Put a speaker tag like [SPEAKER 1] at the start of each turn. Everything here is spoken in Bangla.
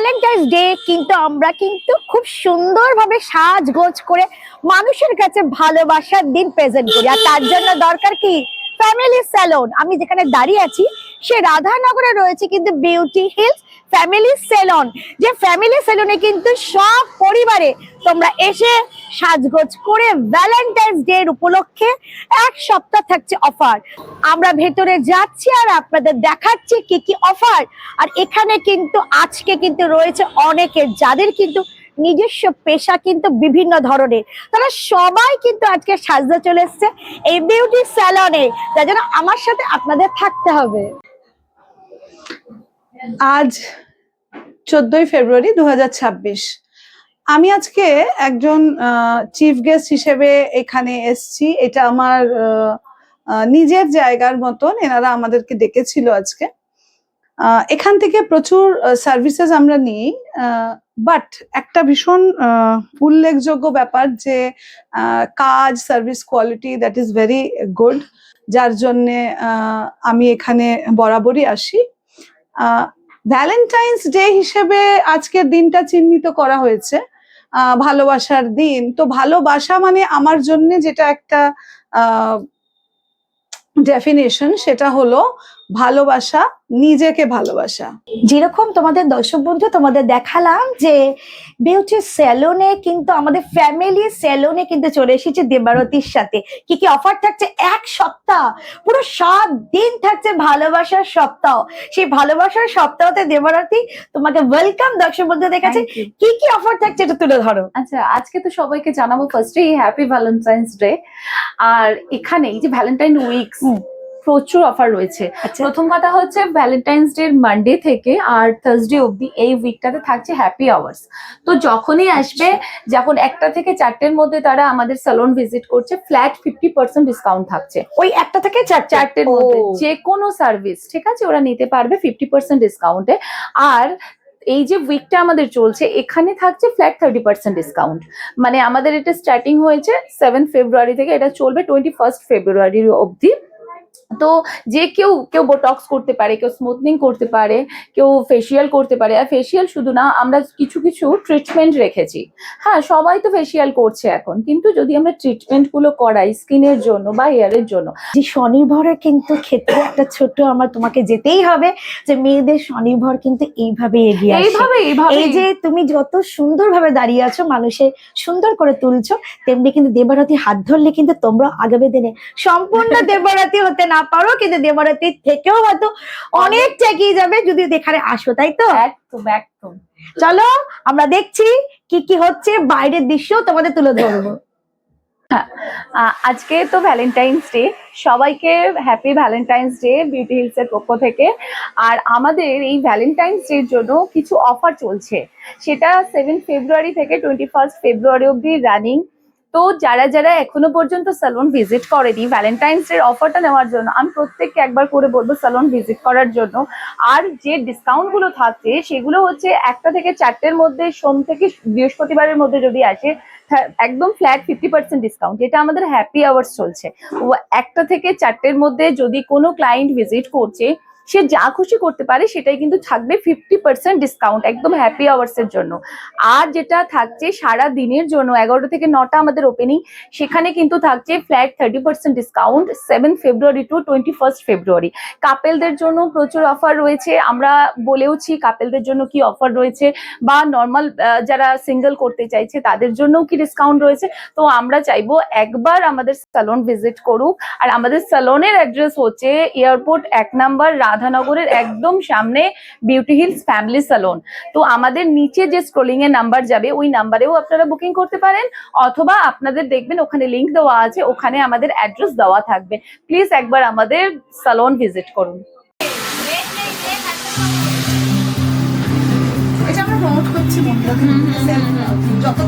[SPEAKER 1] ভ্যালেন্টাইন্স ডে কিন্তু আমরা কিন্তু খুব সুন্দরভাবে সাজগোজ করে মানুষের কাছে ভালোবাসার দিন প্রেজেন্ট করি। আর তার জন্য দরকার কি? Family salon. আমি যেখানে দাঁড়িয়ে আছি সে রাধানগরে রয়েছে কিন্তু বিউটি হিলস ফ্যামিলি সেলন, যে ফ্যামিলি সেলনে কিন্তু সব পরিবারে তোমরা এসে সাজগোজ করে ভ্যালেন্টাইন্স ডে এর উপলক্ষে এক সপ্তাহ থাকছে অফার। আমরা ভেতরে যাচ্ছি আর আপনাদের দেখাচ্ছি কি কি অফার। আর এখানে কিন্তু আজকে কিন্তু রয়েছে অনেকের যাদের কিন্তু নিজস্ব পেশা কিন্তু বিভিন্ন ধরনের, তারা সবাই কিন্তু আজকে সাজতে চলে এসছে এই বিউটি স্যালনে, তার জন্য আমার সাথে আপনাদের থাকতে হবে।
[SPEAKER 2] আজ 14ই ফেব্রুয়ারি 2026। আমি আজকে একজন চিফ গেস্ট হিসেবে এখানে এসছি। এটা আমার নিজের জায়গার মতন, এনারা আমাদেরকে ডেকেছিল আজকে। এখান থেকে প্রচুর সার্ভিসেস আমরা নিই, বাট একটা ভীষণ উল্লেখযোগ্য ব্যাপার যে কাজ, service quality that is very good, যার জন্যে আমি এখানে বরাবরই আসি। ভ্যালেন্টাইন্স ডে হিসেবে আজকের দিনটা চিহ্নিত করা হয়েছে ভালোবাসার দিন। তো ভালোবাসা মানে আমার জন্য যেটা একটা ডেফিনেশন, সেটা হলো ভালোবাসা, নিজেকে ভালোবাসা।
[SPEAKER 1] যেরকম তোমাদের দর্শক বন্ধু তোমাদের দেখালাম যে বিউটি স্যালনে কিন্তু আমাদের ফ্যামিলি স্যালনে কিন্তু চলে এসেছে দেবারতির সাথে। কি কি অফার থাকছে? এক সপ্তাহ, পুরো 7 দিন থাকছে ভালোবাসার সপ্তাহ। সেই ভালোবাসার সপ্তাহতে দেবারতি তোমাকে ওয়েলকাম। দর্শক বন্ধুদের কাছে কি কি অফার থাকছে এটা তুলে ধরো।
[SPEAKER 3] আচ্ছা, আজকে তো সবাইকে জানাবো ফার্স্টেই হ্যাপি ভ্যালেন্টাইন্স ডে। আর এখানে এই যে ভ্যালেন্টাইন উইকস, প্রচুর অফার রয়েছে। প্রথম কথা হচ্ছে ভ্যালেন্টাইন্স ডে মানডে থেকে আর থার্সডে অবধি এই উইকটাতে থাকছে হ্যাপি আওয়ার্স। তো যখনই আসবে, যখন 1টা থেকে 4টের মধ্যে তারা আমাদের স্যালন ভিজিট করছে, ফ্ল্যাট 50% ডিসকাউন্ট থাকছে।
[SPEAKER 1] ওই 1টা থেকে 4টের
[SPEAKER 3] মধ্যে যে কোনো সার্ভিস, ঠিক আছে, ওরা নিতে পারবে 50% ডিসকাউন্টে। আর এই যে উইকটা আমাদের চলছে, এখানে থাকছে ফ্ল্যাট 30% ডিসকাউন্ট। মানে আমাদের এটা স্টার্টিং হয়েছে 7 ফেব্রুয়ারি থেকে, এটা চলবে 21 ফেব্রুয়ারি অবধি। তো যে কেউ বোটক্স করতে পারে, কেউ স্মুথনিং করতে পারে, কেউ ফেসিয়াল করতে পারে। আর ফেসিয়াল শুধু না, আমরা কিছু কিছু ট্রিটমেন্ট রেখেছি। হ্যাঁ, সবাই তো ফেসিয়াল করছে এখন, কিন্তু যদি আমরা ট্রিটমেন্ট গুলো করাই স্কিনের জন্য বা হেয়ারের জন্য,
[SPEAKER 1] যে স্বনির্ভরের কিন্তু ক্ষেত্রে একটা ছোট আমার তোমাকে যেতেই হবে যে মেয়েদের স্বনির্ভর কিন্তু এইভাবে এগিয়ে আসে। এই যে তুমি যত সুন্দরভাবে দাঁড়িয়ে আছো, মানুষের সুন্দর করে তুলছো, তেমনি কিন্তু দেবারতি হাত ধরলে কিন্তু তোমরা আগামী দিনে সম্পূর্ণ দেবারতি হতে না পারো, কিন্তু দেবারতির থেকেও হয়তো অনেক এগিয়ে যাবে যদি এখানে আসো, তাই তো?
[SPEAKER 3] একদম একদম।
[SPEAKER 1] চলো আমরা দেখছি কি কি হচ্ছে, বাইরের দৃশ্য তোমাদের তুলে ধরবো।
[SPEAKER 3] আজকে তো ভ্যালেন্টাইন্স ডে, সবাইকে happy Valentine's day beauty hills এর পক্ষ থেকে। আর আমাদের এই ভ্যালেন্টাইন্স ডে এর জন্য কিছু অফার চলছে, সেটা 7 ফেব্রুয়ারি থেকে 21 ফেব্রুয়ারি অব্দি রানিং। তো যারা যারা এখনো পর্যন্ত স্যালন ভিজিট করেনি, ভ্যালেন্টাইন্স ডে অফারটা নেওয়ার জন্য আমি প্রত্যেককে একবার করে বলবো স্যালন ভিজিট করার জন্য। আর যে ডিসকাউন্ট গুলো থাকছে সেগুলো হচ্ছে 1টা থেকে 4টের মধ্যে, সোম থেকে বৃহস্পতিবারের মধ্যে যদি আসে, একদম ফ্ল্যাট 50% ডিসকাউন্ট। এটা আমাদের হ্যাপি আওয়ার্স চলছে। 1টা থেকে 4টের মধ্যে যদি কোনো ক্লায়েন্ট ভিজিট করছে, সে যা খুশি করতে পারে, সেটাই কিন্তু থাকবে 50% ডিসকাউন্ট, একদম হ্যাপি আওয়ার্স এর জন্য। আর যেটা থাকছে সারা দিনের জন্য, 11টা থেকে 9টা আমাদের ওপেনিং, সেখানে কিন্তু থাকছে ফ্ল্যাট 30% ডিসকাউন্ট 7 ফেব্রুয়ারি টু 21 ফেব্রুয়ারি। কাপেলদের জন্য প্রচুর অফার রয়েছে, আমরা বলেওছি কাপেলদের জন্য কি অফার রয়েছে, বা নর্মাল যারা সিঙ্গেল করতে চাইছে তাদের জন্য কি ডিসকাউন্ট রয়েছে। তো আমরা চাইবো একবার আমাদের স্যালন ভিজিট করুক। আর আমাদের স্যালনের অ্যাড্রেস হচ্ছে এয়ারপোর্ট 1 নাম্বার, রাধানগরের একদম সামনে, বিউটি হিলস ফ্যামিলি স্যালন। তো আমাদের নিচে যে স্ক্রলিং এর নাম্বার যাবে, ওই নাম্বারেও আপনারা বুকিং করতে পারেন, অথবা আপনাদের দেখবেন ওখানে লিংক দেওয়া আছে, ওখানে আমাদের অ্যাড্রেস দেওয়া থাকবে। প্লিজ একবার আমাদের স্যালন ভিজিট করুন।
[SPEAKER 2] এটা আমরা প্রমোট করছি বন্ধুরা, যত